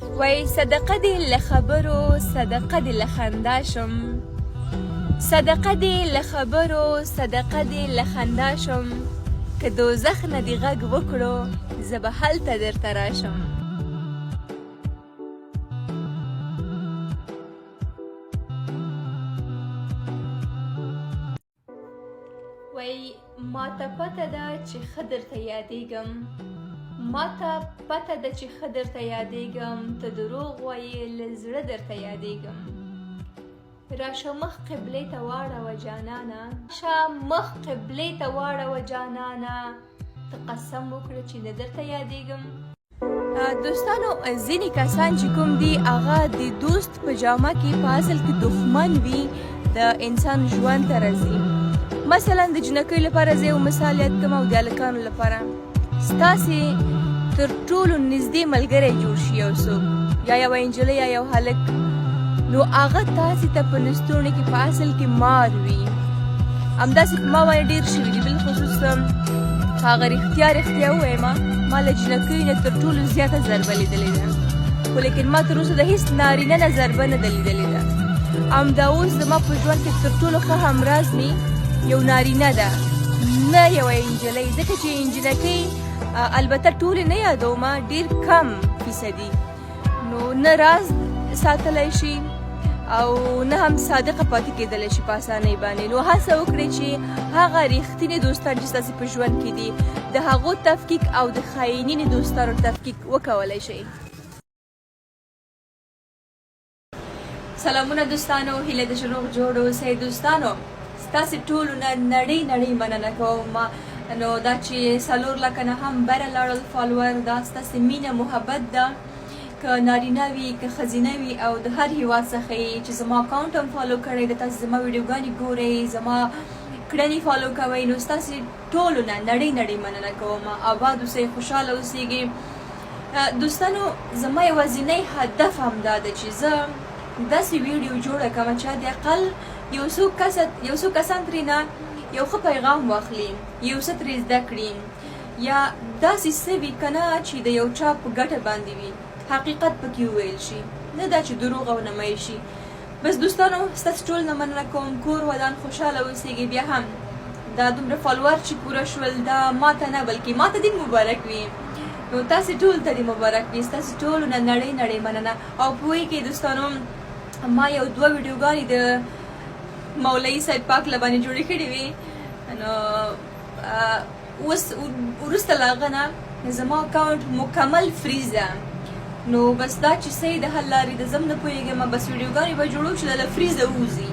وای صدقه دې له خبرو صدقه دې له خندا شم، صدقه دې له خبرو صدقه دې له خندا شم، که دوزخ نه دې غږ وکړو زه به هلته درته راشم. وای ماته پته ده چې ښه درته یادېږم، ماته پته ده چې ښه درته یادېږم، ته دروغ وایې له زړه درته یادېږم. راشه مخ قبلې ته واړوه جانانه، راشه مخ قبلې ته واړوه جانانه، ته قسم وکړه چې نه درته یادېږم. دوستانو ځینې کسان چې کوم دي هغه د دوست په جامه کې په اصل کې دښمن وي د انسان ژوند ته راځي. مثلا د جنکیو لپاره زه یو مثال یاد کوم او د هلکانو لپاره ستاسې تر ټولو نږدې ملګری جوړ شي یو څوک یا یوه نجلۍ یا یو هلک، نو هغه تاسې ته په لستوڼي کې په اصل کې مار وي. همداسې په ما باندې ډېر شوي دي، بالخصوص هغه رښتیا ووایم ما له جنکیو نه تر ټولو زیاته ضربه لیدلې ده، خو لیکن ما تر اوسه د هېڅ نارینه نه ضربه نه ده لیدلې ده. همدا اوس زما په ژوند کې تر ټولو ښه همراز مې یو نارینه ده، نه یوه نجلۍ، ځکه چې نجلکۍ البته ټولې نه یادوم، ډېر کم فیصدي، نو نه راز ساتلی شي او نه هم صادقه پاتې کېدلی شي په اسانۍ باندې. نو هڅه وکړئ چې هغه رښتینې دوستان چې ستاسې په ژوند کې دي د هغو تفکیک او د خاینینې دوستانو تفکیک وکولی شئ. سلامونه دوستانو، هیله ده چې روغ جوړ اوسئ. دوستانو ستاسې ټولو نه نړۍ مننه کوم، نو دا چې 4 لکه نه هم بره لاړل فالوور، دا ستاسې مینه محبت ده، که نارینه وي که ښځینه وي او د هر هیواد څخه یې چې زما اکاونټ هم فالو کړی ده، تاسې زما ویډیوګانې ګورئ، زما کړنې فالو کوئ، نو ستاسې ټولو نه نړۍ مننه کوم. آباد اوسئ، خوشحاله اوسیږئ. دوستانو زما یوازینی هدف هم دا ده چې زه داسې ویډیو جوړه کړم چې د اقل یو څو کسان ترېنه یو ښه پیغام واخلي، یو څه ترې زده کړي، یا داسې څه وي که نه چې د یو چا په ګټه باندې وي، حقیقت پکې وویل شي، نه دا چې دروغ او نمایي شي. بس دوستانو ستاسې ټول نه مننه کوم، کور ودان خوشحاله اوسیږئ. بیا هم دا دومره فالوور چې پوره شول دا ماته نه بلکې ماته دې مبارک وي، نو تاسې ټول ته دې مبارک وي. ستاسې ټولو نه نړۍ مننه. او پوهېږئ دوستانو ما یو 2 ویډیوګانې د مولوي صاحب پاک له باندې جوړې کړې وې، نو اوس وروسته له هغه نه زما اکاونټ مکمل فریز ده، نو بس دا چې څه د حل لارې د زه هم نه پوهېږم، بس ویډیوګانې به جوړو چې له فریزه ووځي.